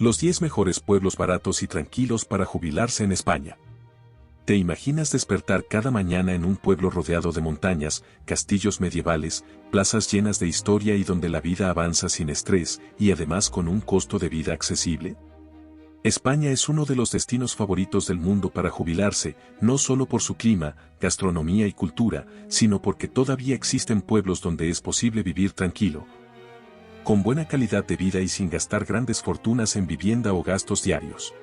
Los 10 mejores pueblos baratos y tranquilos para jubilarse en España. ¿Te imaginas despertar cada mañana en un pueblo rodeado de montañas, castillos medievales, plazas llenas de historia y donde la vida avanza sin estrés y además con un costo de vida accesible? España es uno de los destinos favoritos del mundo para jubilarse, no solo por su clima, gastronomía y cultura, sino porque todavía existen pueblos donde es posible vivir tranquilo, con buena calidad de vida y sin gastar grandes fortunas en vivienda o gastos diarios.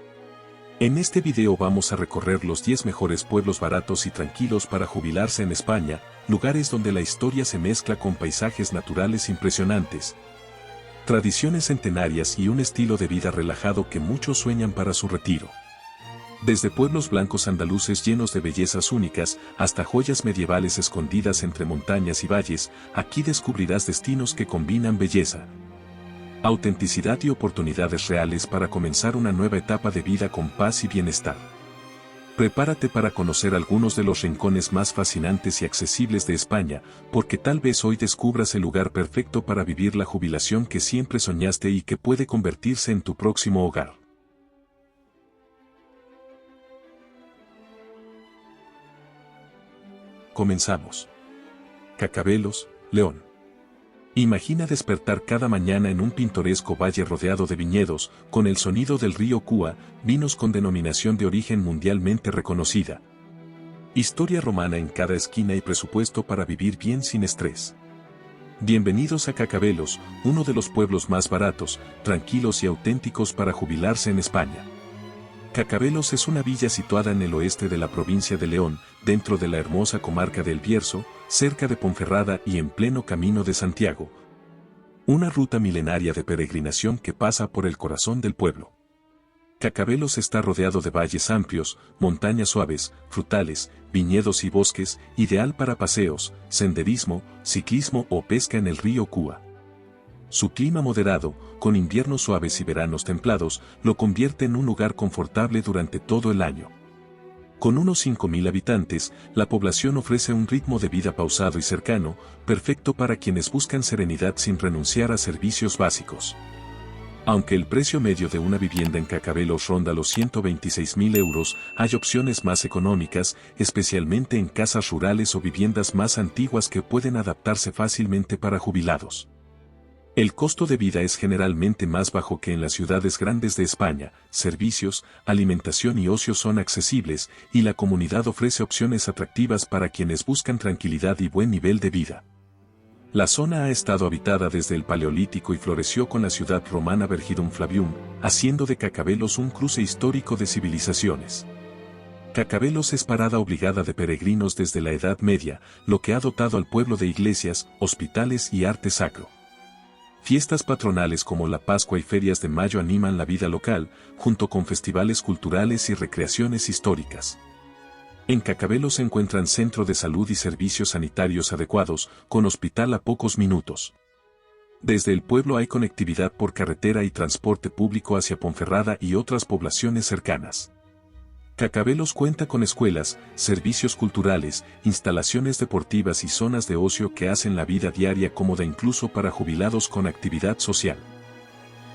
En este video vamos a recorrer los 10 mejores pueblos baratos y tranquilos para jubilarse en España, lugares donde la historia se mezcla con paisajes naturales impresionantes, tradiciones centenarias y un estilo de vida relajado que muchos sueñan para su retiro. Desde pueblos blancos andaluces llenos de bellezas únicas hasta joyas medievales escondidas entre montañas y valles, aquí descubrirás destinos que combinan belleza, autenticidad y oportunidades reales para comenzar una nueva etapa de vida con paz y bienestar. Prepárate para conocer algunos de los rincones más fascinantes y accesibles de España, porque tal vez hoy descubras el lugar perfecto para vivir la jubilación que siempre soñaste y que puede convertirse en tu próximo hogar. Comenzamos. Cacabelos, León. Imagina despertar cada mañana en un pintoresco valle rodeado de viñedos, con el sonido del río Cúa, vinos con denominación de origen mundialmente reconocida. Historia romana en cada esquina y presupuesto para vivir bien sin estrés. Bienvenidos a Cacabelos, uno de los pueblos más baratos, tranquilos y auténticos para jubilarse en España. Cacabelos es una villa situada en el oeste de la provincia de León, dentro de la hermosa comarca del Bierzo, cerca de Ponferrada y en pleno Camino de Santiago. Una ruta milenaria de peregrinación que pasa por el corazón del pueblo. Cacabelos está rodeado de valles amplios, montañas suaves, frutales, viñedos y bosques, ideal para paseos, senderismo, ciclismo o pesca en el río Cúa. Su clima moderado, con inviernos suaves y veranos templados, lo convierte en un lugar confortable durante todo el año. Con unos 5.000 habitantes, la población ofrece un ritmo de vida pausado y cercano, perfecto para quienes buscan serenidad sin renunciar a servicios básicos. Aunque el precio medio de una vivienda en Cacabelos ronda los 126.000 euros, hay opciones más económicas, especialmente en casas rurales o viviendas más antiguas que pueden adaptarse fácilmente para jubilados. El costo de vida es generalmente más bajo que en las ciudades grandes de España, servicios, alimentación y ocio son accesibles, y la comunidad ofrece opciones atractivas para quienes buscan tranquilidad y buen nivel de vida. La zona ha estado habitada desde el Paleolítico y floreció con la ciudad romana Vergidum Flavium, haciendo de Cacabelos un cruce histórico de civilizaciones. Cacabelos es parada obligada de peregrinos desde la Edad Media, lo que ha dotado al pueblo de iglesias, hospitales y arte sacro. Fiestas patronales como la Pascua y ferias de mayo animan la vida local, junto con festivales culturales y recreaciones históricas. En Cacabelos se encuentran centro de salud y servicios sanitarios adecuados, con hospital a pocos minutos. Desde el pueblo hay conectividad por carretera y transporte público hacia Ponferrada y otras poblaciones cercanas. Cacabelos cuenta con escuelas, servicios culturales, instalaciones deportivas y zonas de ocio que hacen la vida diaria cómoda incluso para jubilados con actividad social.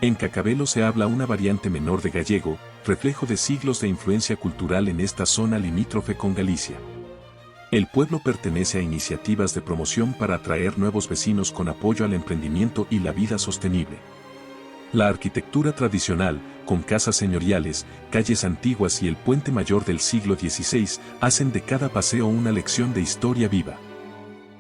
En Cacabelos se habla una variante menor de gallego, reflejo de siglos de influencia cultural en esta zona limítrofe con Galicia. El pueblo pertenece a iniciativas de promoción para atraer nuevos vecinos con apoyo al emprendimiento y la vida sostenible. La arquitectura tradicional, con casas señoriales, calles antiguas y el puente mayor del siglo XVI, hacen de cada paseo una lección de historia viva.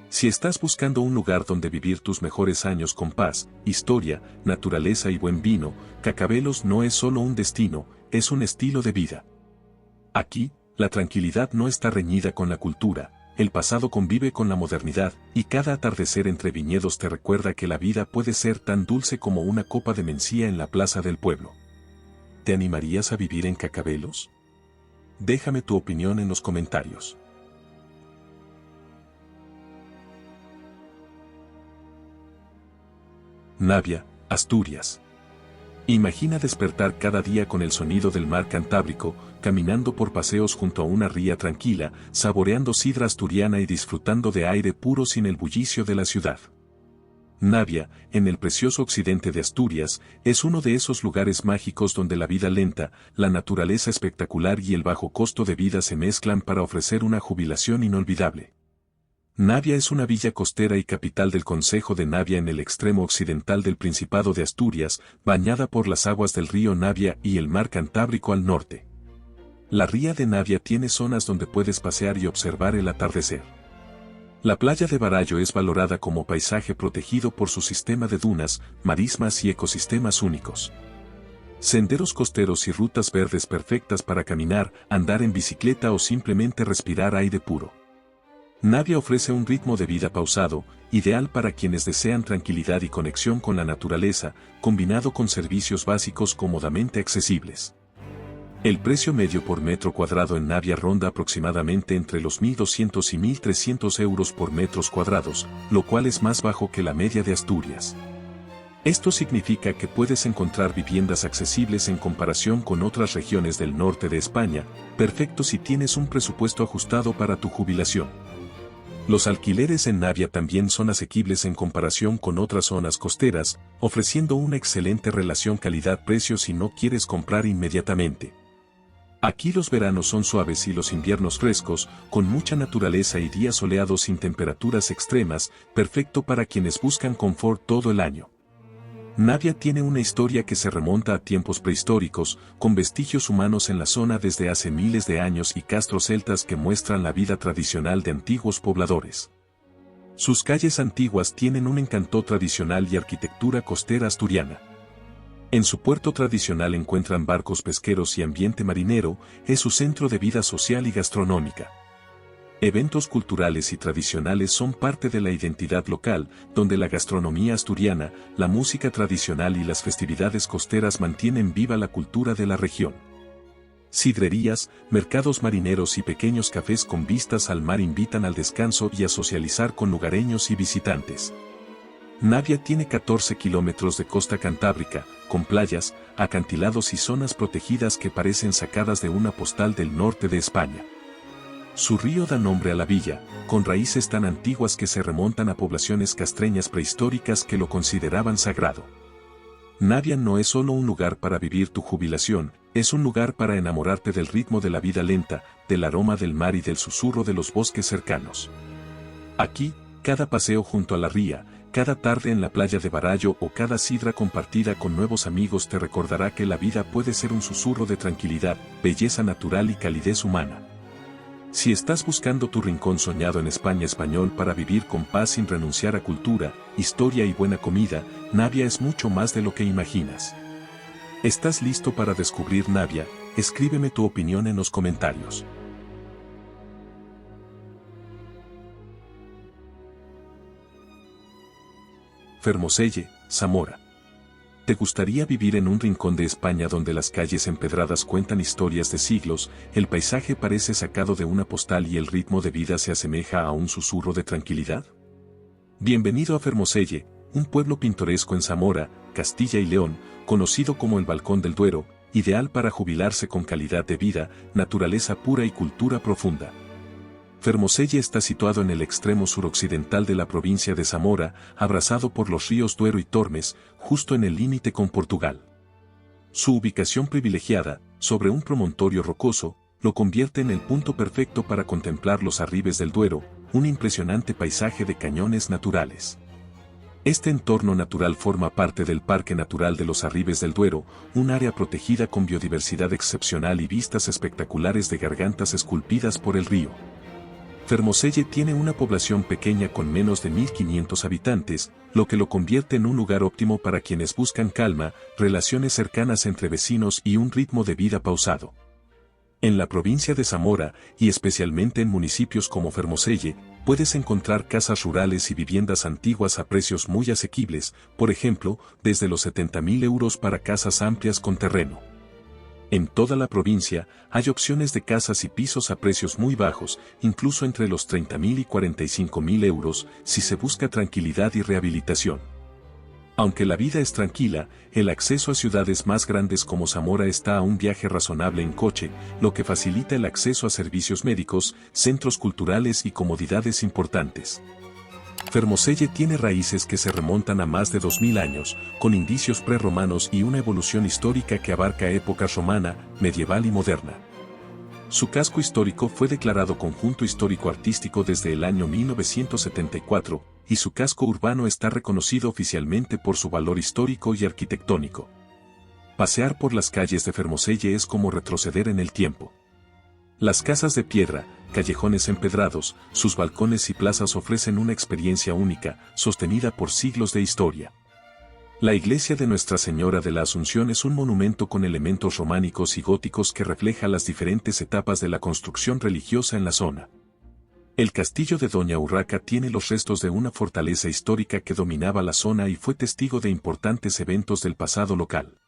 Si estás buscando un lugar donde vivir tus mejores años con paz, historia, naturaleza y buen vino, Cacabelos no es solo un destino, es un estilo de vida. Aquí, la tranquilidad no está reñida con la cultura. El pasado convive con la modernidad, y cada atardecer entre viñedos te recuerda que la vida puede ser tan dulce como una copa de mencía en la plaza del pueblo. ¿Te animarías a vivir en Cacabelos? Déjame tu opinión en los comentarios. Navia, Asturias. Imagina despertar cada día con el sonido del mar Cantábrico, caminando por paseos junto a una ría tranquila, saboreando sidra asturiana y disfrutando de aire puro sin el bullicio de la ciudad. Navia, en el precioso occidente de Asturias, es uno de esos lugares mágicos donde la vida lenta, la naturaleza espectacular y el bajo costo de vida se mezclan para ofrecer una jubilación inolvidable. Navia es una villa costera y capital del concejo de Navia en el extremo occidental del Principado de Asturias, bañada por las aguas del río Navia y el mar Cantábrico al norte. La ría de Navia tiene zonas donde puedes pasear y observar el atardecer. La playa de Barallo es valorada como paisaje protegido por su sistema de dunas, marismas y ecosistemas únicos. Senderos costeros y rutas verdes perfectas para caminar, andar en bicicleta o simplemente respirar aire puro. Navia ofrece un ritmo de vida pausado, ideal para quienes desean tranquilidad y conexión con la naturaleza, combinado con servicios básicos cómodamente accesibles. El precio medio por metro cuadrado en Navia ronda aproximadamente entre los 1.200 y 1.300 euros por metros cuadrados, lo cual es más bajo que la media de Asturias. Esto significa que puedes encontrar viviendas accesibles en comparación con otras regiones del norte de España, perfecto si tienes un presupuesto ajustado para tu jubilación. Los alquileres en Navia también son asequibles en comparación con otras zonas costeras, ofreciendo una excelente relación calidad-precio si no quieres comprar inmediatamente. Aquí los veranos son suaves y los inviernos frescos, con mucha naturaleza y días soleados sin temperaturas extremas, perfecto para quienes buscan confort todo el año. Navia tiene una historia que se remonta a tiempos prehistóricos, con vestigios humanos en la zona desde hace miles de años y castros celtas que muestran la vida tradicional de antiguos pobladores. Sus calles antiguas tienen un encanto tradicional y arquitectura costera asturiana. En su puerto tradicional encuentran barcos pesqueros y ambiente marinero, es su centro de vida social y gastronómica. Eventos culturales y tradicionales son parte de la identidad local, donde la gastronomía asturiana, la música tradicional y las festividades costeras mantienen viva la cultura de la región. Sidrerías, mercados marineros y pequeños cafés con vistas al mar invitan al descanso y a socializar con lugareños y visitantes. Navia tiene 14 kilómetros de costa cantábrica, con playas, acantilados y zonas protegidas que parecen sacadas de una postal del norte de España. Su río da nombre a la villa, con raíces tan antiguas que se remontan a poblaciones castreñas prehistóricas que lo consideraban sagrado. Navia no es solo un lugar para vivir tu jubilación, es un lugar para enamorarte del ritmo de la vida lenta, del aroma del mar y del susurro de los bosques cercanos. Aquí, cada paseo junto a la ría, cada tarde en la playa de Barallo o cada sidra compartida con nuevos amigos te recordará que la vida puede ser un susurro de tranquilidad, belleza natural y calidez humana. Si estás buscando tu rincón soñado en España español para vivir con paz sin renunciar a cultura, historia y buena comida, Navia es mucho más de lo que imaginas. ¿Estás listo para descubrir Navia? Escríbeme tu opinión en los comentarios. Fermoselle, Zamora. ¿Te gustaría vivir en un rincón de España donde las calles empedradas cuentan historias de siglos, el paisaje parece sacado de una postal y el ritmo de vida se asemeja a un susurro de tranquilidad? Bienvenido a Fermoselle, un pueblo pintoresco en Zamora, Castilla y León, conocido como el Balcón del Duero, ideal para jubilarse con calidad de vida, naturaleza pura y cultura profunda. Fermoselle está situado en el extremo suroccidental de la provincia de Zamora, abrazado por los ríos Duero y Tormes, justo en el límite con Portugal. Su ubicación privilegiada, sobre un promontorio rocoso, lo convierte en el punto perfecto para contemplar los arribes del Duero, un impresionante paisaje de cañones naturales. Este entorno natural forma parte del Parque Natural de los Arribes del Duero, un área protegida con biodiversidad excepcional y vistas espectaculares de gargantas esculpidas por el río. Fermoselle tiene una población pequeña con menos de 1.500 habitantes, lo que lo convierte en un lugar óptimo para quienes buscan calma, relaciones cercanas entre vecinos y un ritmo de vida pausado. En la provincia de Zamora, y especialmente en municipios como Fermoselle, puedes encontrar casas rurales y viviendas antiguas a precios muy asequibles, por ejemplo, desde los 70.000 euros para casas amplias con terreno. En toda la provincia, hay opciones de casas y pisos a precios muy bajos, incluso entre los 30.000 y 45.000 euros, si se busca tranquilidad y rehabilitación. Aunque la vida es tranquila, el acceso a ciudades más grandes como Zamora está a un viaje razonable en coche, lo que facilita el acceso a servicios médicos, centros culturales y comodidades importantes. Fermoselle tiene raíces que se remontan a más de 2000 años, con indicios prerromanos y una evolución histórica que abarca épocas romana, medieval y moderna. Su casco histórico fue declarado conjunto histórico-artístico desde el año 1974, y su casco urbano está reconocido oficialmente por su valor histórico y arquitectónico. Pasear por las calles de Fermoselle es como retroceder en el tiempo. Las casas de piedra, callejones empedrados, sus balcones y plazas ofrecen una experiencia única, sostenida por siglos de historia. La iglesia de Nuestra Señora de la Asunción es un monumento con elementos románicos y góticos que refleja las diferentes etapas de la construcción religiosa en la zona. El castillo de Doña Urraca tiene los restos de una fortaleza histórica que dominaba la zona y fue testigo de importantes eventos del pasado local.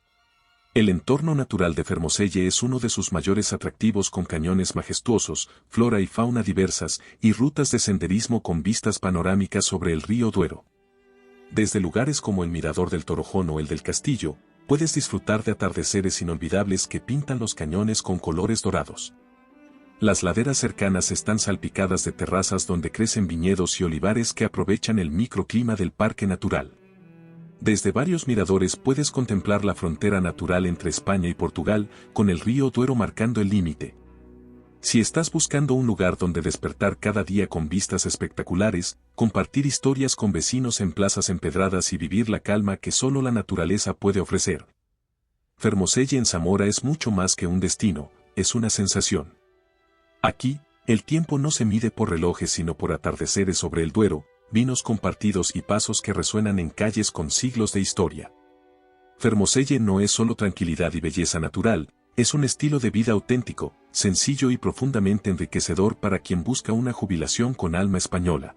El entorno natural de Fermoselle es uno de sus mayores atractivos con cañones majestuosos, flora y fauna diversas, y rutas de senderismo con vistas panorámicas sobre el río Duero. Desde lugares como el Mirador del Torojón o el del Castillo, puedes disfrutar de atardeceres inolvidables que pintan los cañones con colores dorados. Las laderas cercanas están salpicadas de terrazas donde crecen viñedos y olivares que aprovechan el microclima del parque natural. Desde varios miradores puedes contemplar la frontera natural entre España y Portugal, con el río Duero marcando el límite. Si estás buscando un lugar donde despertar cada día con vistas espectaculares, compartir historias con vecinos en plazas empedradas y vivir la calma que solo la naturaleza puede ofrecer, Fermoselle en Zamora es mucho más que un destino, es una sensación. Aquí, el tiempo no se mide por relojes sino por atardeceres sobre el Duero, vinos compartidos y pasos que resuenan en calles con siglos de historia. Fermoselle no es solo tranquilidad y belleza natural, es un estilo de vida auténtico, sencillo y profundamente enriquecedor para quien busca una jubilación con alma española.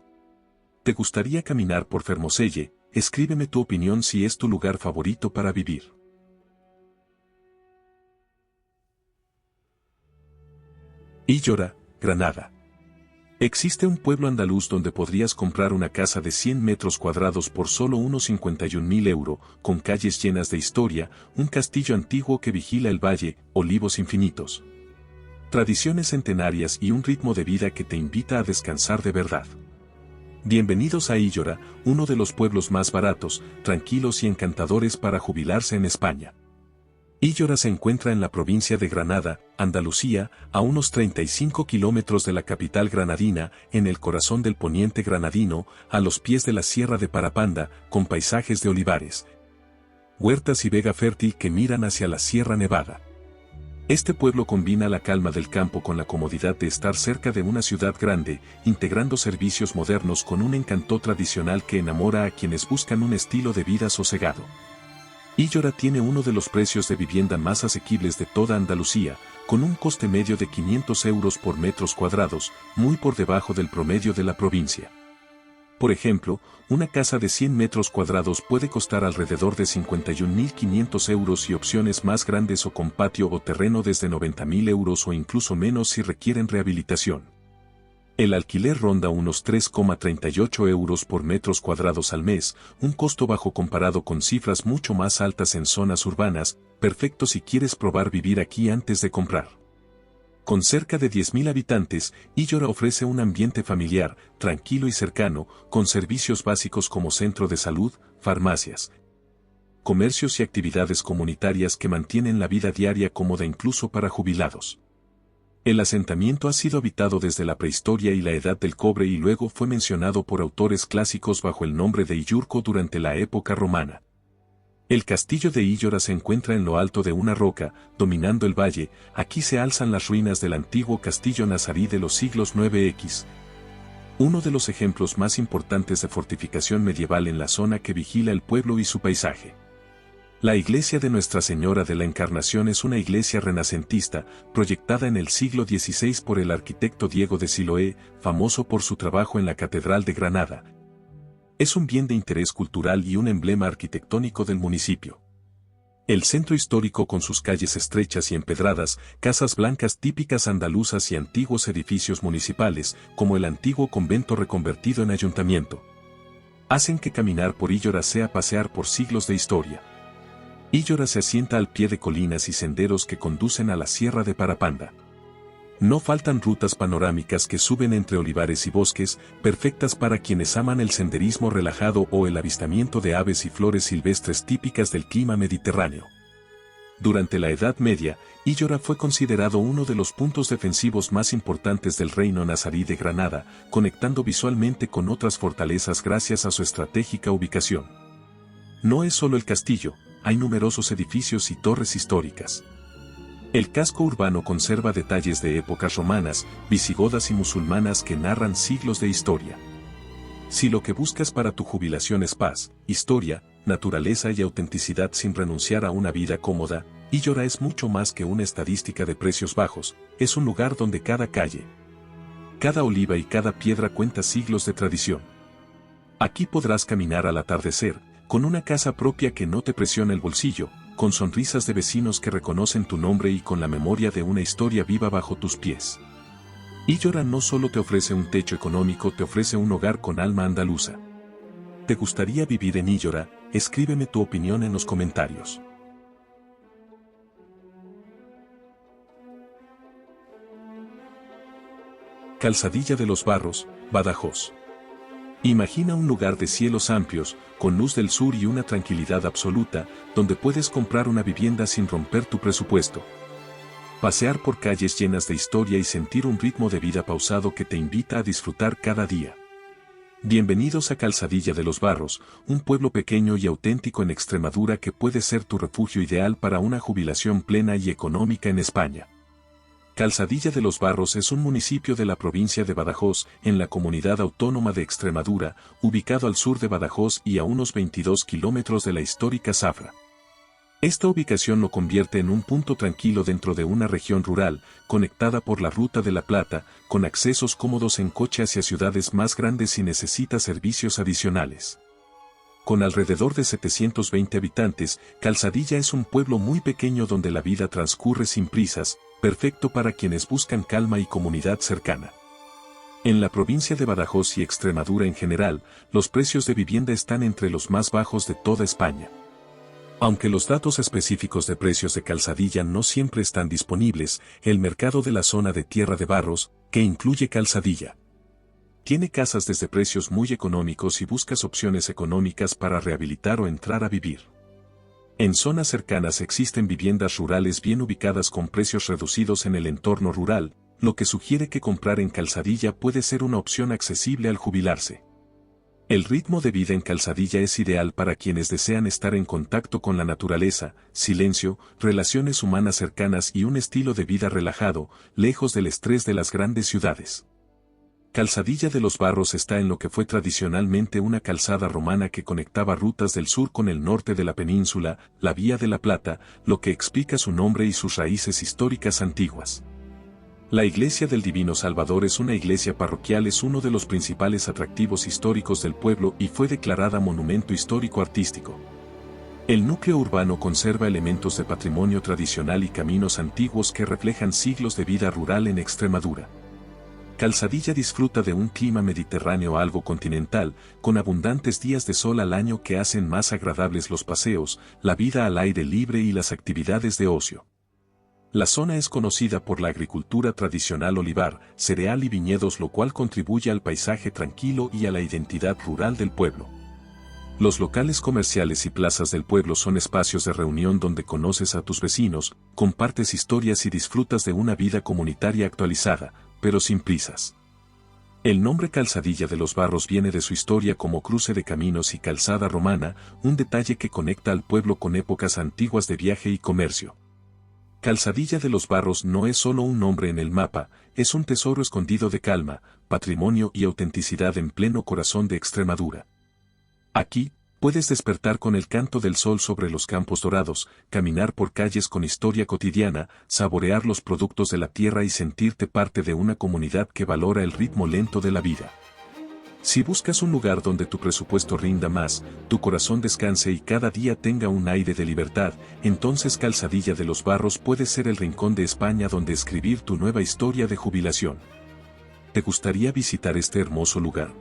¿Te gustaría caminar por Fermoselle? Escríbeme tu opinión si es tu lugar favorito para vivir. Íllora, Granada. Existe un pueblo andaluz donde podrías comprar una casa de 100 metros cuadrados por solo unos 51.000 euros, con calles llenas de historia, un castillo antiguo que vigila el valle, olivos infinitos, tradiciones centenarias y un ritmo de vida que te invita a descansar de verdad. Bienvenidos a Íllora, uno de los pueblos más baratos, tranquilos y encantadores para jubilarse en España. Íllora se encuentra en la provincia de Granada, Andalucía, a unos 35 kilómetros de la capital granadina, en el corazón del poniente granadino, a los pies de la Sierra de Parapanda, con paisajes de olivares, huertas y vega fértil que miran hacia la Sierra Nevada. Este pueblo combina la calma del campo con la comodidad de estar cerca de una ciudad grande, integrando servicios modernos con un encanto tradicional que enamora a quienes buscan un estilo de vida sosegado. Íllora tiene uno de los precios de vivienda más asequibles de toda Andalucía, con un coste medio de 500 euros por metros cuadrados, muy por debajo del promedio de la provincia. Por ejemplo, una casa de 100 metros cuadrados puede costar alrededor de 51.500 euros y opciones más grandes o con patio o terreno desde 90.000 euros o incluso menos si requieren rehabilitación. El alquiler ronda unos 3,38 euros por metros cuadrados al mes, un costo bajo comparado con cifras mucho más altas en zonas urbanas, perfecto si quieres probar vivir aquí antes de comprar. Con cerca de 10.000 habitantes, Íllora ofrece un ambiente familiar, tranquilo y cercano, con servicios básicos como centro de salud, farmacias, comercios y actividades comunitarias que mantienen la vida diaria cómoda incluso para jubilados. El asentamiento ha sido habitado desde la prehistoria y la edad del cobre y luego fue mencionado por autores clásicos bajo el nombre de Illurco durante la época romana. El castillo de Íllora se encuentra en lo alto de una roca, dominando el valle, aquí se alzan las ruinas del antiguo castillo nazarí de los siglos IX. Uno de los ejemplos más importantes de fortificación medieval en la zona que vigila el pueblo y su paisaje. La iglesia de Nuestra Señora de la Encarnación es una iglesia renacentista, proyectada en el siglo XVI por el arquitecto Diego de Siloé, famoso por su trabajo en la Catedral de Granada. Es un bien de interés cultural y un emblema arquitectónico del municipio. El centro histórico con sus calles estrechas y empedradas, casas blancas típicas andaluzas y antiguos edificios municipales, como el antiguo convento reconvertido en ayuntamiento, hacen que caminar por Íllora sea pasear por siglos de historia. Íllora se asienta al pie de colinas y senderos que conducen a la Sierra de Parapanda. No faltan rutas panorámicas que suben entre olivares y bosques, perfectas para quienes aman el senderismo relajado o el avistamiento de aves y flores silvestres típicas del clima mediterráneo. Durante la Edad Media, Íllora fue considerado uno de los puntos defensivos más importantes del reino nazarí de Granada, conectando visualmente con otras fortalezas gracias a su estratégica ubicación. No es solo el castillo, hay numerosos edificios y torres históricas. El casco urbano conserva detalles de épocas romanas, visigodas y musulmanas que narran siglos de historia. Si lo que buscas para tu jubilación es paz, historia, naturaleza y autenticidad sin renunciar a una vida cómoda, Íllora es mucho más que una estadística de precios bajos, es un lugar donde cada calle, cada oliva y cada piedra cuenta siglos de tradición. Aquí podrás caminar al atardecer, con una casa propia que no te presiona el bolsillo, con sonrisas de vecinos que reconocen tu nombre y con la memoria de una historia viva bajo tus pies. Íllora no solo te ofrece un techo económico, te ofrece un hogar con alma andaluza. ¿Te gustaría vivir en Íllora? Escríbeme tu opinión en los comentarios. Calzadilla de los Barros, Badajoz. Imagina un lugar de cielos amplios, con luz del sur y una tranquilidad absoluta, donde puedes comprar una vivienda sin romper tu presupuesto. Pasear por calles llenas de historia y sentir un ritmo de vida pausado que te invita a disfrutar cada día. Bienvenidos a Calzadilla de los Barros, un pueblo pequeño y auténtico en Extremadura que puede ser tu refugio ideal para una jubilación plena y económica en España. Calzadilla de los Barros es un municipio de la provincia de Badajoz, en la comunidad autónoma de Extremadura, ubicado al sur de Badajoz y a unos 22 kilómetros de la histórica Zafra. Esta ubicación lo convierte en un punto tranquilo dentro de una región rural, conectada por la Ruta de la Plata, con accesos cómodos en coche hacia ciudades más grandes y necesita servicios adicionales. Con alrededor de 720 habitantes, Calzadilla es un pueblo muy pequeño donde la vida transcurre sin prisas, perfecto para quienes buscan calma y comunidad cercana. En la provincia de Badajoz y Extremadura en general, los precios de vivienda están entre los más bajos de toda España. Aunque los datos específicos de precios de Calzadilla no siempre están disponibles, el mercado de la zona de Tierra de Barros, que incluye Calzadilla, tiene casas desde precios muy económicos y buscas opciones económicas para rehabilitar o entrar a vivir. En zonas cercanas existen viviendas rurales bien ubicadas con precios reducidos en el entorno rural, lo que sugiere que comprar en Calzadilla puede ser una opción accesible al jubilarse. El ritmo de vida en Calzadilla es ideal para quienes desean estar en contacto con la naturaleza, silencio, relaciones humanas cercanas y un estilo de vida relajado, lejos del estrés de las grandes ciudades. Calzadilla de los Barros está en lo que fue tradicionalmente una calzada romana que conectaba rutas del sur con el norte de la península, la Vía de la Plata, lo que explica su nombre y sus raíces históricas antiguas. La Iglesia del Divino Salvador es una iglesia parroquial, es uno de los principales atractivos históricos del pueblo y fue declarada Monumento Histórico Artístico. El núcleo urbano conserva elementos de patrimonio tradicional y caminos antiguos que reflejan siglos de vida rural en Extremadura. Calzadilla disfruta de un clima mediterráneo algo continental, con abundantes días de sol al año que hacen más agradables los paseos, la vida al aire libre y las actividades de ocio. La zona es conocida por la agricultura tradicional olivar, cereal y viñedos, lo cual contribuye al paisaje tranquilo y a la identidad rural del pueblo. Los locales comerciales y plazas del pueblo son espacios de reunión donde conoces a tus vecinos, compartes historias y disfrutas de una vida comunitaria actualizada, pero sin prisas. El nombre Calzadilla de los Barros viene de su historia como cruce de caminos y calzada romana, un detalle que conecta al pueblo con épocas antiguas de viaje y comercio. Calzadilla de los Barros no es solo un nombre en el mapa, es un tesoro escondido de calma, patrimonio y autenticidad en pleno corazón de Extremadura. Aquí, puedes despertar con el canto del sol sobre los campos dorados, caminar por calles con historia cotidiana, saborear los productos de la tierra y sentirte parte de una comunidad que valora el ritmo lento de la vida. Si buscas un lugar donde tu presupuesto rinda más, tu corazón descanse y cada día tenga un aire de libertad, entonces Calzadilla de los Barros puede ser el rincón de España donde escribir tu nueva historia de jubilación. ¿Te gustaría visitar este hermoso lugar?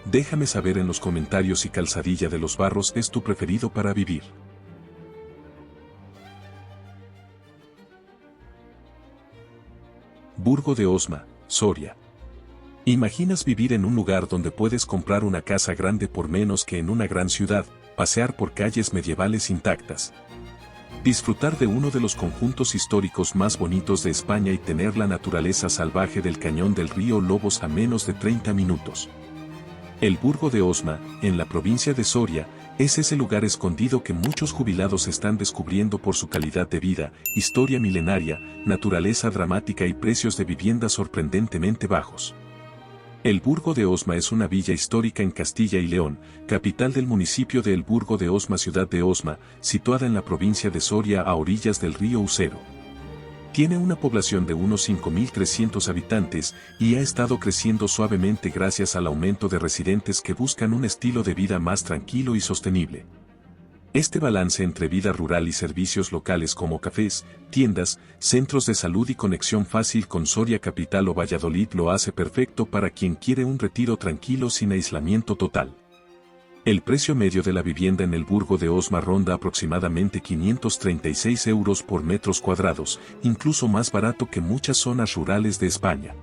Déjame saber en los comentarios si Calzadilla de los Barros es tu preferido para vivir. Burgo de Osma, Soria. ¿Imaginas vivir en un lugar donde puedes comprar una casa grande por menos que en una gran ciudad, pasear por calles medievales intactas, disfrutar de uno de los conjuntos históricos más bonitos de España y tener la naturaleza salvaje del cañón del río Lobos a menos de 30 minutos? El Burgo de Osma, en la provincia de Soria, es ese lugar escondido que muchos jubilados están descubriendo por su calidad de vida, historia milenaria, naturaleza dramática y precios de viviendas sorprendentemente bajos. El Burgo de Osma es una villa histórica en Castilla y León, capital del municipio de El Burgo de Osma, ciudad de Osma, situada en la provincia de Soria a orillas del río Usero. Tiene una población de unos 5.300 habitantes y ha estado creciendo suavemente gracias al aumento de residentes que buscan un estilo de vida más tranquilo y sostenible. Este balance entre vida rural y servicios locales como cafés, tiendas, centros de salud y conexión fácil con Soria capital o Valladolid lo hace perfecto para quien quiere un retiro tranquilo sin aislamiento total. El precio medio de la vivienda en el Burgo de Osma ronda aproximadamente 536 euros por metros cuadrados, incluso más barato que muchas zonas rurales de España.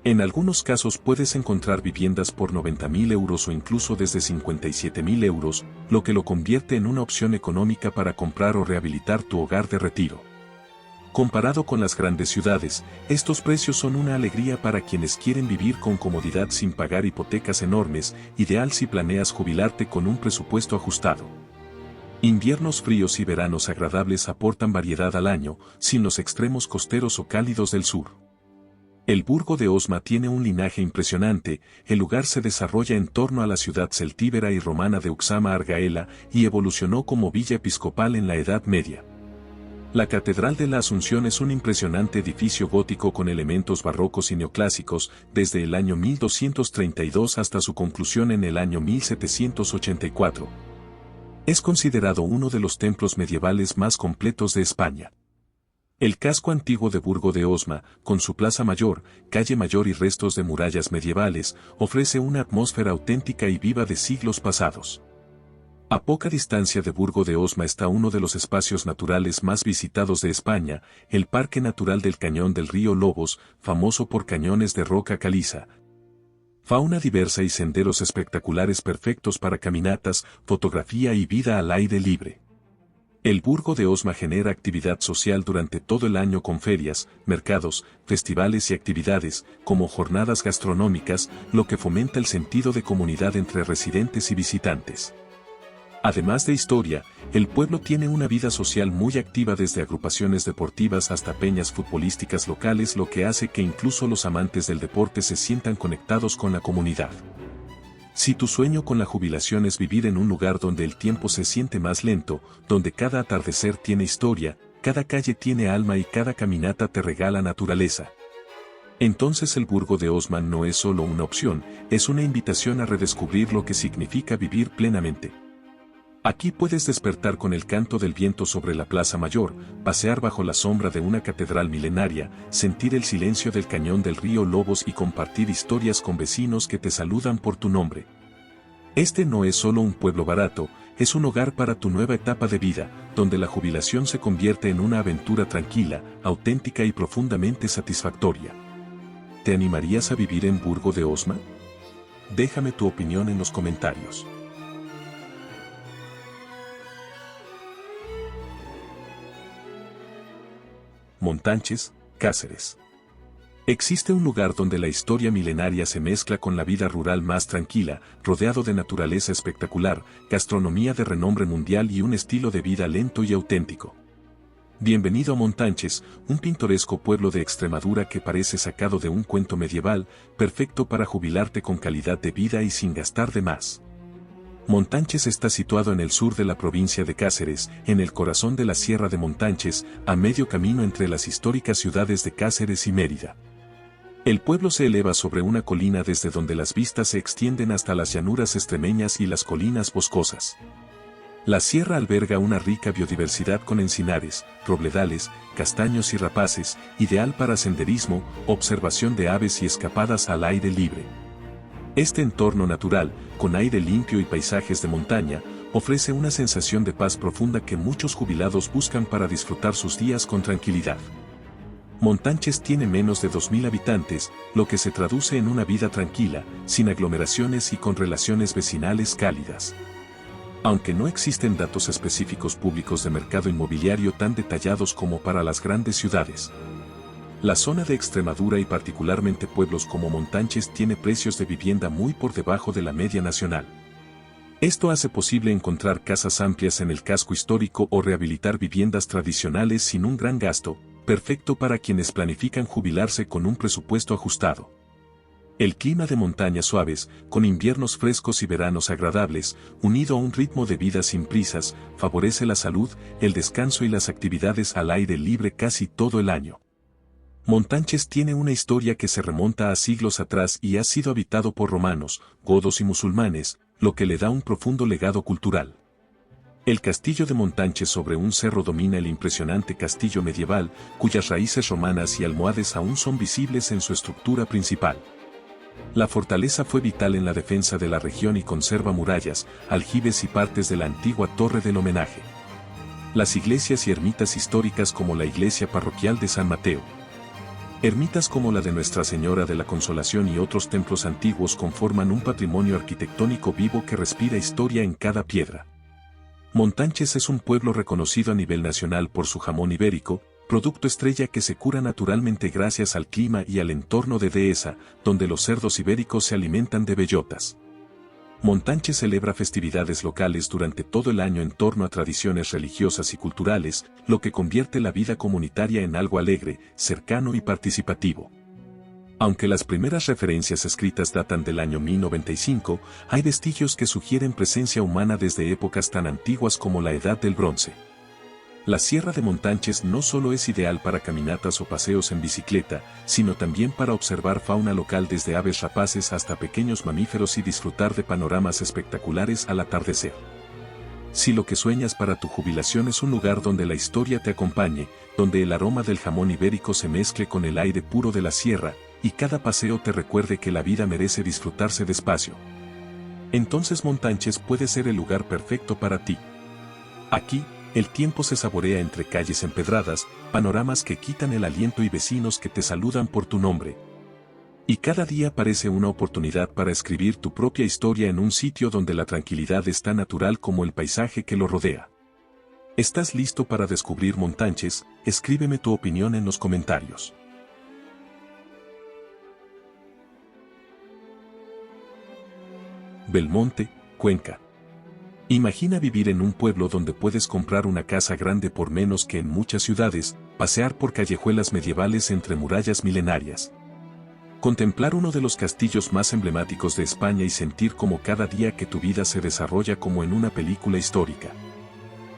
En algunos casos puedes encontrar viviendas por 90.000 euros o incluso desde 57.000 euros, lo que lo convierte en una opción económica para comprar o rehabilitar tu hogar de retiro. Comparado con las grandes ciudades, estos precios son una alegría para quienes quieren vivir con comodidad sin pagar hipotecas enormes, ideal si planeas jubilarte con un presupuesto ajustado. Inviernos fríos y veranos agradables aportan variedad al año, sin los extremos costeros o cálidos del sur. El Burgo de Osma tiene un linaje impresionante, el lugar se desarrolla en torno a la ciudad celtíbera y romana de Uxama Argaela y evolucionó como villa episcopal en la Edad Media. La Catedral de la Asunción es un impresionante edificio gótico con elementos barrocos y neoclásicos, desde el año 1232 hasta su conclusión en el año 1784. Es considerado uno de los templos medievales más completos de España. El casco antiguo de Burgo de Osma, con su plaza mayor, calle mayor y restos de murallas medievales, ofrece una atmósfera auténtica y viva de siglos pasados. A poca distancia de Burgo de Osma está uno de los espacios naturales más visitados de España, el Parque Natural del Cañón del Río Lobos, famoso por cañones de roca caliza. Fauna diversa y senderos espectaculares perfectos para caminatas, fotografía y vida al aire libre. El Burgo de Osma genera actividad social durante todo el año con ferias, mercados, festivales y actividades, como jornadas gastronómicas, lo que fomenta el sentido de comunidad entre residentes y visitantes. Además de historia, el pueblo tiene una vida social muy activa desde agrupaciones deportivas hasta peñas futbolísticas locales, lo que hace que incluso los amantes del deporte se sientan conectados con la comunidad. Si tu sueño con la jubilación es vivir en un lugar donde el tiempo se siente más lento, donde cada atardecer tiene historia, cada calle tiene alma y cada caminata te regala naturaleza, entonces el Burgo de Osma no es solo una opción, es una invitación a redescubrir lo que significa vivir plenamente. Aquí puedes despertar con el canto del viento sobre la Plaza Mayor, pasear bajo la sombra de una catedral milenaria, sentir el silencio del cañón del río Lobos y compartir historias con vecinos que te saludan por tu nombre. Este no es solo un pueblo barato, es un hogar para tu nueva etapa de vida, donde la jubilación se convierte en una aventura tranquila, auténtica y profundamente satisfactoria. ¿Te animarías a vivir en Burgo de Osma? Déjame tu opinión en los comentarios. Montánchez, Cáceres. Existe un lugar donde la historia milenaria se mezcla con la vida rural más tranquila, rodeado de naturaleza espectacular, gastronomía de renombre mundial y un estilo de vida lento y auténtico. Bienvenido a Montánchez, un pintoresco pueblo de Extremadura que parece sacado de un cuento medieval, perfecto para jubilarte con calidad de vida y sin gastar de más. Montánchez está situado en el sur de la provincia de Cáceres, en el corazón de la Sierra de Montánchez, a medio camino entre las históricas ciudades de Cáceres y Mérida. El pueblo se eleva sobre una colina desde donde las vistas se extienden hasta las llanuras extremeñas y las colinas boscosas. La sierra alberga una rica biodiversidad con encinares, robledales, castaños y rapaces, ideal para senderismo, observación de aves y escapadas al aire libre. Este entorno natural, con aire limpio y paisajes de montaña, ofrece una sensación de paz profunda que muchos jubilados buscan para disfrutar sus días con tranquilidad. Montánchez tiene menos de 2.000 habitantes, lo que se traduce en una vida tranquila, sin aglomeraciones y con relaciones vecinales cálidas. Aunque no existen datos específicos públicos de mercado inmobiliario tan detallados como para las grandes ciudades, la zona de Extremadura y particularmente pueblos como Montánchez tiene precios de vivienda muy por debajo de la media nacional. Esto hace posible encontrar casas amplias en el casco histórico o rehabilitar viviendas tradicionales sin un gran gasto, perfecto para quienes planifican jubilarse con un presupuesto ajustado. El clima de montañas suaves, con inviernos frescos y veranos agradables, unido a un ritmo de vida sin prisas, favorece la salud, el descanso y las actividades al aire libre casi todo el año. Montánchez tiene una historia que se remonta a siglos atrás y ha sido habitado por romanos, godos y musulmanes, lo que le da un profundo legado cultural. El castillo de Montánchez sobre un cerro domina el impresionante castillo medieval, cuyas raíces romanas y almohades aún son visibles en su estructura principal. La fortaleza fue vital en la defensa de la región y conserva murallas, aljibes y partes de la antigua torre del homenaje. Las iglesias y ermitas históricas como la iglesia parroquial de San Mateo, ermitas como la de Nuestra Señora de la Consolación y otros templos antiguos conforman un patrimonio arquitectónico vivo que respira historia en cada piedra. Montánchez es un pueblo reconocido a nivel nacional por su jamón ibérico, producto estrella que se cura naturalmente gracias al clima y al entorno de Dehesa, donde los cerdos ibéricos se alimentan de bellotas. Montánchez celebra festividades locales durante todo el año en torno a tradiciones religiosas y culturales, lo que convierte la vida comunitaria en algo alegre, cercano y participativo. Aunque las primeras referencias escritas datan del año 1095, hay vestigios que sugieren presencia humana desde épocas tan antiguas como la Edad del Bronce. La Sierra de Montánchez no solo es ideal para caminatas o paseos en bicicleta, sino también para observar fauna local desde aves rapaces hasta pequeños mamíferos y disfrutar de panoramas espectaculares al atardecer. Si lo que sueñas para tu jubilación es un lugar donde la historia te acompañe, donde el aroma del jamón ibérico se mezcle con el aire puro de la sierra, y cada paseo te recuerde que la vida merece disfrutarse despacio, entonces Montánchez puede ser el lugar perfecto para ti. Aquí, el tiempo se saborea entre calles empedradas, panoramas que quitan el aliento y vecinos que te saludan por tu nombre. Y cada día parece una oportunidad para escribir tu propia historia en un sitio donde la tranquilidad es tan natural como el paisaje que lo rodea. ¿Estás listo para descubrir Montánchez? Escríbeme tu opinión en los comentarios. Belmonte, Cuenca. Imagina vivir en un pueblo donde puedes comprar una casa grande por menos que en muchas ciudades, pasear por callejuelas medievales entre murallas milenarias, contemplar uno de los castillos más emblemáticos de España y sentir como cada día que tu vida se desarrolla como en una película histórica.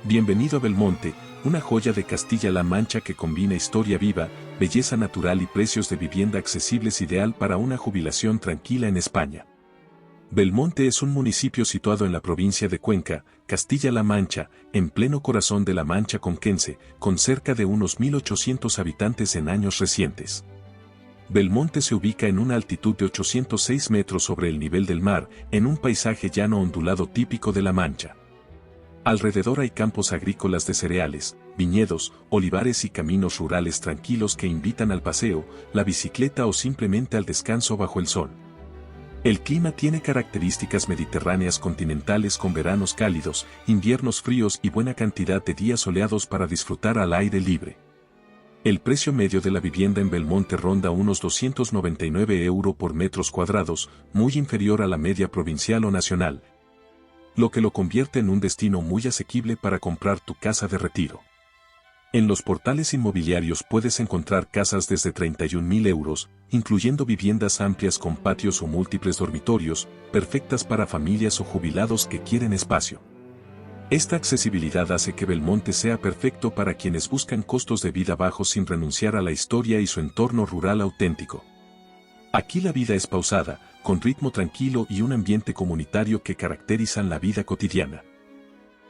Bienvenido a Belmonte, una joya de Castilla-La Mancha que combina historia viva, belleza natural y precios de vivienda accesibles, ideal para una jubilación tranquila en España. Belmonte es un municipio situado en la provincia de Cuenca, Castilla-La Mancha, en pleno corazón de la Mancha conquense, con cerca de unos 1.800 habitantes en años recientes. Belmonte se ubica en una altitud de 806 metros sobre el nivel del mar, en un paisaje llano ondulado típico de La Mancha. Alrededor hay campos agrícolas de cereales, viñedos, olivares y caminos rurales tranquilos que invitan al paseo, la bicicleta o simplemente al descanso bajo el sol. El clima tiene características mediterráneas continentales con veranos cálidos, inviernos fríos y buena cantidad de días soleados para disfrutar al aire libre. El precio medio de la vivienda en Belmonte ronda unos 299 € por metros cuadrados, muy inferior a la media provincial o nacional, lo que lo convierte en un destino muy asequible para comprar tu casa de retiro. En los portales inmobiliarios puedes encontrar casas desde 31.000 €, incluyendo viviendas amplias con patios o múltiples dormitorios, perfectas para familias o jubilados que quieren espacio. Esta accesibilidad hace que Belmonte sea perfecto para quienes buscan costos de vida bajos sin renunciar a la historia y su entorno rural auténtico. Aquí la vida es pausada, con ritmo tranquilo y un ambiente comunitario que caracterizan la vida cotidiana.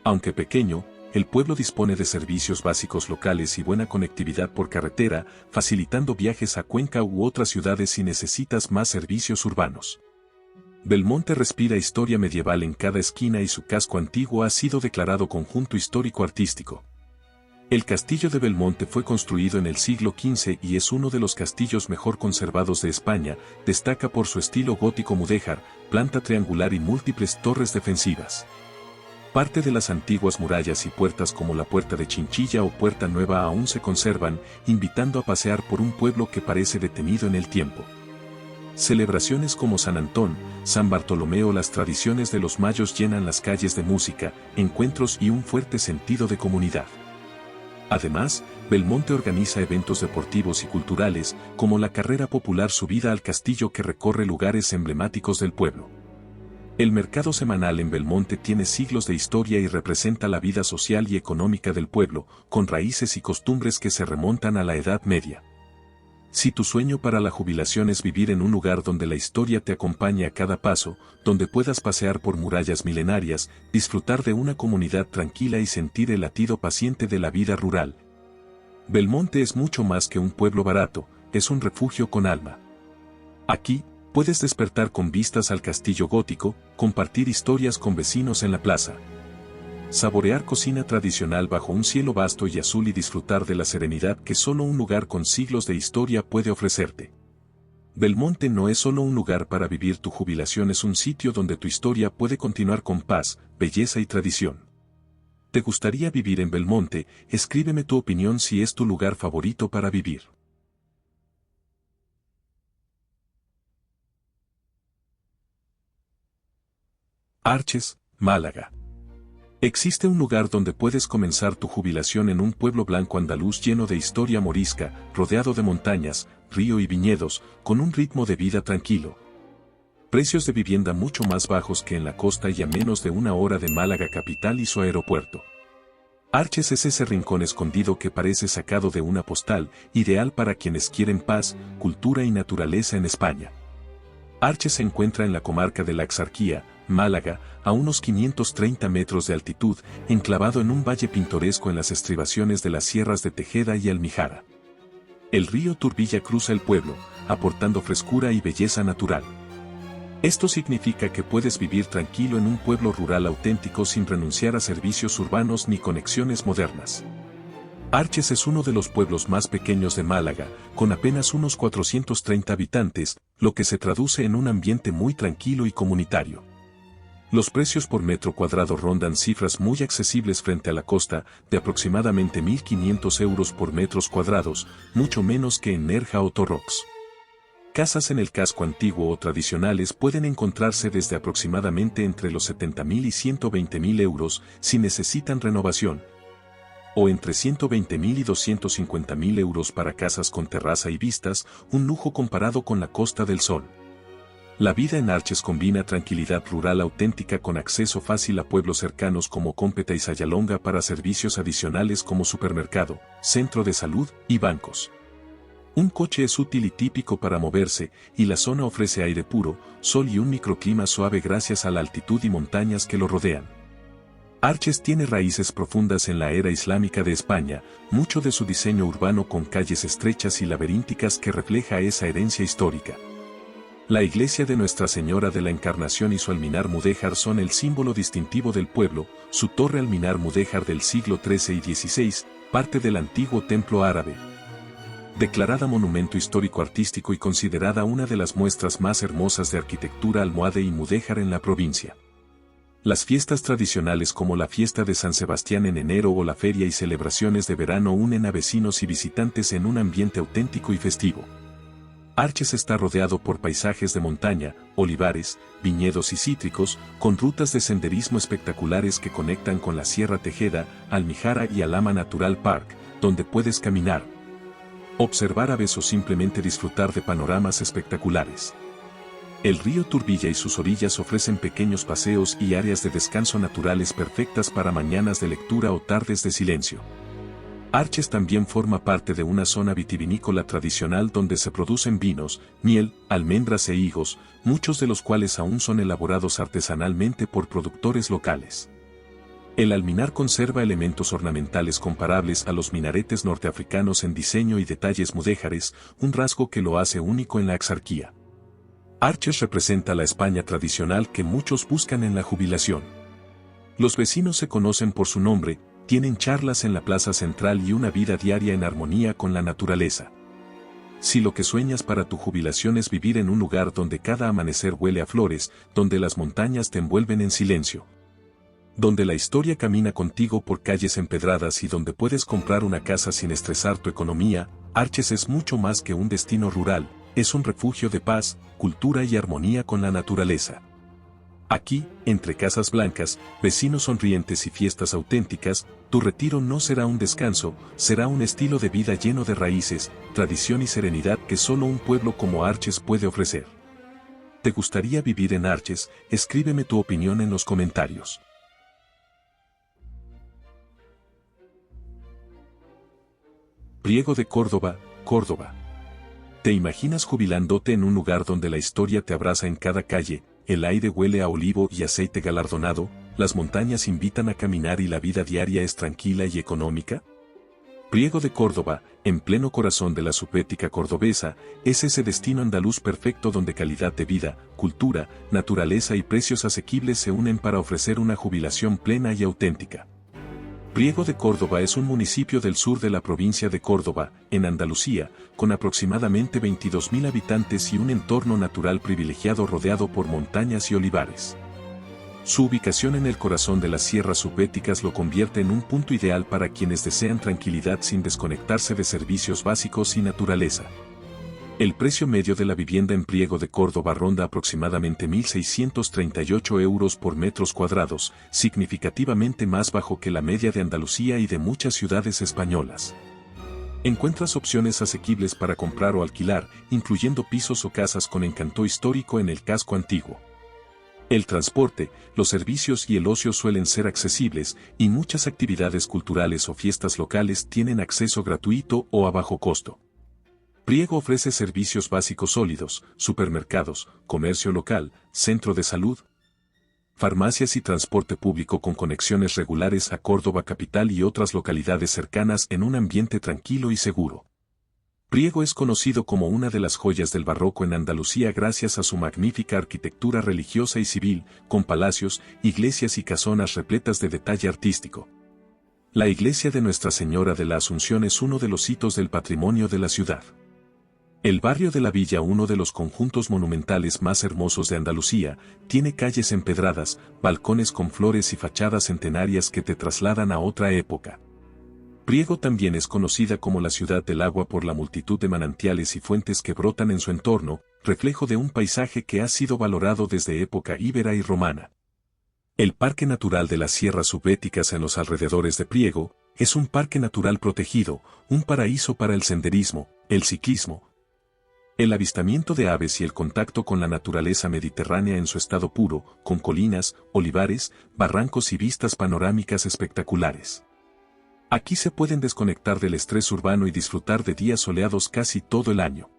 Aunque pequeño, el pueblo dispone de servicios básicos locales y buena conectividad por carretera, facilitando viajes a Cuenca u otras ciudades si necesitas más servicios urbanos. Belmonte respira historia medieval en cada esquina y su casco antiguo ha sido declarado conjunto histórico-artístico. El castillo de Belmonte fue construido en el siglo XV y es uno de los castillos mejor conservados de España, destaca por su estilo gótico mudéjar, planta triangular y múltiples torres defensivas. Parte de las antiguas murallas y puertas como la Puerta de Chinchilla o Puerta Nueva aún se conservan, invitando a pasear por un pueblo que parece detenido en el tiempo. Celebraciones como San Antón, San Bartolomé o las tradiciones de los mayos llenan las calles de música, encuentros y un fuerte sentido de comunidad. Además, Belmonte organiza eventos deportivos y culturales, como la carrera popular Subida al Castillo que recorre lugares emblemáticos del pueblo. El mercado semanal en Belmonte tiene siglos de historia y representa la vida social y económica del pueblo, con raíces y costumbres que se remontan a la Edad Media. Si tu sueño para la jubilación es vivir en un lugar donde la historia te acompañe a cada paso, donde puedas pasear por murallas milenarias, disfrutar de una comunidad tranquila y sentir el latido paciente de la vida rural, Belmonte es mucho más que un pueblo barato, es un refugio con alma. Aquí, puedes despertar con vistas al castillo gótico, compartir historias con vecinos en la plaza, saborear cocina tradicional bajo un cielo vasto y azul y disfrutar de la serenidad que solo un lugar con siglos de historia puede ofrecerte. Belmonte no es solo un lugar para vivir tu jubilación, es un sitio donde tu historia puede continuar con paz, belleza y tradición. ¿Te gustaría vivir en Belmonte? Escríbeme tu opinión si es tu lugar favorito para vivir. Arches, Málaga. Existe un lugar donde puedes comenzar tu jubilación en un pueblo blanco andaluz lleno de historia morisca, rodeado de montañas, río y viñedos, con un ritmo de vida tranquilo. Precios de vivienda mucho más bajos que en la costa y a menos de una hora de Málaga capital y su aeropuerto. Arches es ese rincón escondido que parece sacado de una postal, ideal para quienes quieren paz, cultura y naturaleza en España. Arches se encuentra en la comarca de la Axarquía, Málaga, a unos 530 metros de altitud, enclavado en un valle pintoresco en las estribaciones de las sierras de Tejeda y Almijara. El río Turbilla cruza el pueblo, aportando frescura y belleza natural. Esto significa que puedes vivir tranquilo en un pueblo rural auténtico sin renunciar a servicios urbanos ni conexiones modernas. Arches es uno de los pueblos más pequeños de Málaga, con apenas unos 430 habitantes, lo que se traduce en un ambiente muy tranquilo y comunitario. Los precios por metro cuadrado rondan cifras muy accesibles frente a la costa, de aproximadamente 1.500 euros por metros cuadrados, mucho menos que en Nerja o Torrox. Casas en el casco antiguo o tradicionales pueden encontrarse desde aproximadamente entre los 70.000 y 120.000 euros si necesitan renovación, o entre 120.000 y 250.000 euros para casas con terraza y vistas, un lujo comparado con la Costa del Sol. La vida en Arches combina tranquilidad rural auténtica con acceso fácil a pueblos cercanos como Cómpeta y Sayalonga para servicios adicionales como supermercado, centro de salud y bancos. Un coche es útil y típico para moverse, y la zona ofrece aire puro, sol y un microclima suave gracias a la altitud y montañas que lo rodean. Arches tiene raíces profundas en la era islámica de España, mucho de su diseño urbano con calles estrechas y laberínticas que refleja esa herencia histórica. La iglesia de Nuestra Señora de la Encarnación y su alminar mudéjar son el símbolo distintivo del pueblo, su torre alminar mudéjar del siglo XIII y XVI, parte del antiguo templo árabe. Declarada monumento histórico artístico y considerada una de las muestras más hermosas de arquitectura almohade y mudéjar en la provincia. Las fiestas tradicionales como la fiesta de San Sebastián en enero o la feria y celebraciones de verano unen a vecinos y visitantes en un ambiente auténtico y festivo. Arches está rodeado por paisajes de montaña, olivares, viñedos y cítricos, con rutas de senderismo espectaculares que conectan con la Sierra Tejeda, Almijara y Alhama Natural Park, donde puedes caminar, observar aves o simplemente disfrutar de panoramas espectaculares. El río Turbilla y sus orillas ofrecen pequeños paseos y áreas de descanso naturales perfectas para mañanas de lectura o tardes de silencio. Arches también forma parte de una zona vitivinícola tradicional donde se producen vinos, miel, almendras e higos, muchos de los cuales aún son elaborados artesanalmente por productores locales. El alminar conserva elementos ornamentales comparables a los minaretes norteafricanos en diseño y detalles mudéjares, un rasgo que lo hace único en la Axarquía. Arches representa la España tradicional que muchos buscan en la jubilación. Los vecinos se conocen por su nombre, tienen charlas en la plaza central y una vida diaria en armonía con la naturaleza. Si lo que sueñas para tu jubilación es vivir en un lugar donde cada amanecer huele a flores, donde las montañas te envuelven en silencio, donde la historia camina contigo por calles empedradas y donde puedes comprar una casa sin estresar tu economía, Arches es mucho más que un destino rural, es un refugio de paz, cultura y armonía con la naturaleza. Aquí, entre casas blancas, vecinos sonrientes y fiestas auténticas, tu retiro no será un descanso, será un estilo de vida lleno de raíces, tradición y serenidad que solo un pueblo como Arches puede ofrecer. ¿Te gustaría vivir en Arches? Escríbeme tu opinión en los comentarios. Priego de Córdoba, Córdoba. ¿Te imaginas jubilándote en un lugar donde la historia te abraza en cada calle, el aire huele a olivo y aceite galardonado, las montañas invitan a caminar y la vida diaria es tranquila y económica? Priego de Córdoba, en pleno corazón de la subética cordobesa, es ese destino andaluz perfecto donde calidad de vida, cultura, naturaleza y precios asequibles se unen para ofrecer una jubilación plena y auténtica. Priego de Córdoba es un municipio del sur de la provincia de Córdoba, en Andalucía, con aproximadamente 22.000 habitantes y un entorno natural privilegiado rodeado por montañas y olivares. Su ubicación en el corazón de las sierras subbéticas lo convierte en un punto ideal para quienes desean tranquilidad sin desconectarse de servicios básicos y naturaleza. El precio medio de la vivienda en Priego de Córdoba ronda aproximadamente 1.638 euros por metros cuadrados, significativamente más bajo que la media de Andalucía y de muchas ciudades españolas. Encuentras opciones asequibles para comprar o alquilar, incluyendo pisos o casas con encanto histórico en el casco antiguo. El transporte, los servicios y el ocio suelen ser accesibles, y muchas actividades culturales o fiestas locales tienen acceso gratuito o a bajo costo. Priego ofrece servicios básicos sólidos, supermercados, comercio local, centro de salud, farmacias y transporte público con conexiones regulares a Córdoba capital y otras localidades cercanas en un ambiente tranquilo y seguro. Priego es conocido como una de las joyas del barroco en Andalucía gracias a su magnífica arquitectura religiosa y civil, con palacios, iglesias y casonas repletas de detalle artístico. La iglesia de Nuestra Señora de la Asunción es uno de los hitos del patrimonio de la ciudad. El barrio de la Villa, uno de los conjuntos monumentales más hermosos de Andalucía, tiene calles empedradas, balcones con flores y fachadas centenarias que te trasladan a otra época. Priego también es conocida como la ciudad del agua por la multitud de manantiales y fuentes que brotan en su entorno, reflejo de un paisaje que ha sido valorado desde época íbera y romana. El Parque Natural de las Sierras Subbéticas en los alrededores de Priego es un parque natural protegido, un paraíso para el senderismo, el ciclismo, el avistamiento de aves y el contacto con la naturaleza mediterránea en su estado puro, con colinas, olivares, barrancos y vistas panorámicas espectaculares. Aquí se pueden desconectar del estrés urbano y disfrutar de días soleados casi todo el año.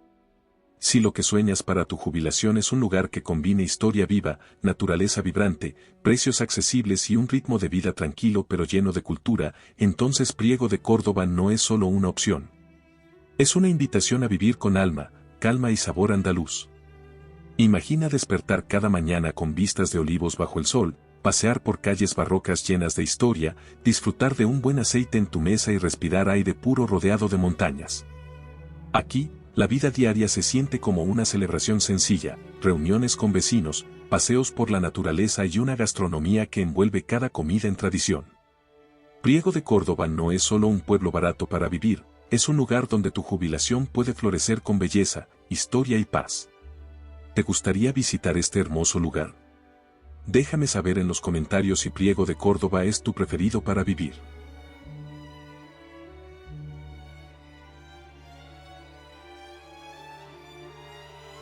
Si lo que sueñas para tu jubilación es un lugar que combine historia viva, naturaleza vibrante, precios accesibles y un ritmo de vida tranquilo pero lleno de cultura, entonces Priego de Córdoba no es solo una opción. Es una invitación a vivir con alma, calma y sabor andaluz. Imagina despertar cada mañana con vistas de olivos bajo el sol, pasear por calles barrocas llenas de historia, disfrutar de un buen aceite en tu mesa y respirar aire puro rodeado de montañas. Aquí, la vida diaria se siente como una celebración sencilla, reuniones con vecinos, paseos por la naturaleza y una gastronomía que envuelve cada comida en tradición. Priego de Córdoba no es solo un pueblo barato para vivir, es un lugar donde tu jubilación puede florecer con belleza, historia y paz. ¿Te gustaría visitar este hermoso lugar? Déjame saber en los comentarios si Priego de Córdoba es tu preferido para vivir.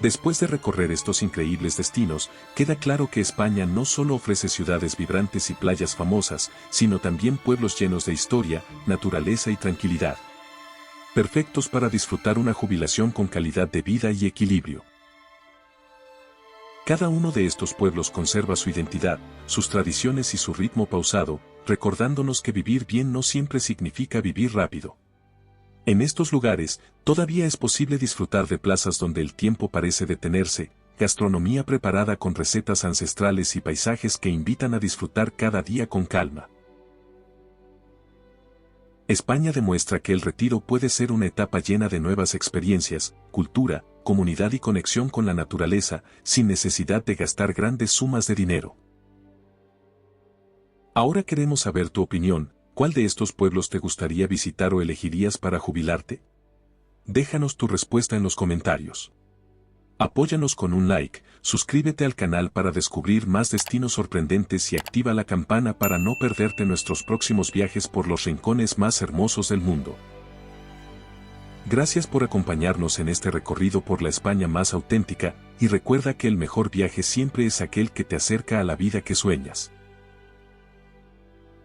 Después de recorrer estos increíbles destinos, queda claro que España no solo ofrece ciudades vibrantes y playas famosas, sino también pueblos llenos de historia, naturaleza y tranquilidad. Perfectos para disfrutar una jubilación con calidad de vida y equilibrio. Cada uno de estos pueblos conserva su identidad, sus tradiciones y su ritmo pausado, recordándonos que vivir bien no siempre significa vivir rápido. En estos lugares, todavía es posible disfrutar de plazas donde el tiempo parece detenerse, gastronomía preparada con recetas ancestrales y paisajes que invitan a disfrutar cada día con calma. España demuestra que el retiro puede ser una etapa llena de nuevas experiencias, cultura, comunidad y conexión con la naturaleza, sin necesidad de gastar grandes sumas de dinero. Ahora queremos saber tu opinión. ¿Cuál de estos pueblos te gustaría visitar o elegirías para jubilarte? Déjanos tu respuesta en los comentarios. Apóyanos con un like, suscríbete al canal para descubrir más destinos sorprendentes y activa la campana para no perderte nuestros próximos viajes por los rincones más hermosos del mundo. Gracias por acompañarnos en este recorrido por la España más auténtica, y recuerda que el mejor viaje siempre es aquel que te acerca a la vida que sueñas.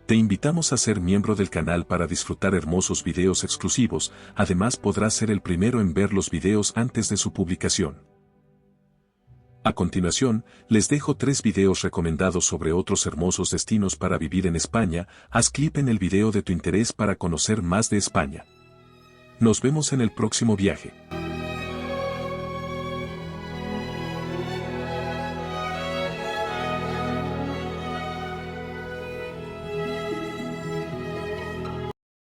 Te invitamos a ser miembro del canal para disfrutar hermosos videos exclusivos, además podrás ser el primero en ver los videos antes de su publicación. A continuación, les dejo 3 videos recomendados sobre otros hermosos destinos para vivir en España. Haz clic en el video de tu interés para conocer más de España. Nos vemos en el próximo viaje.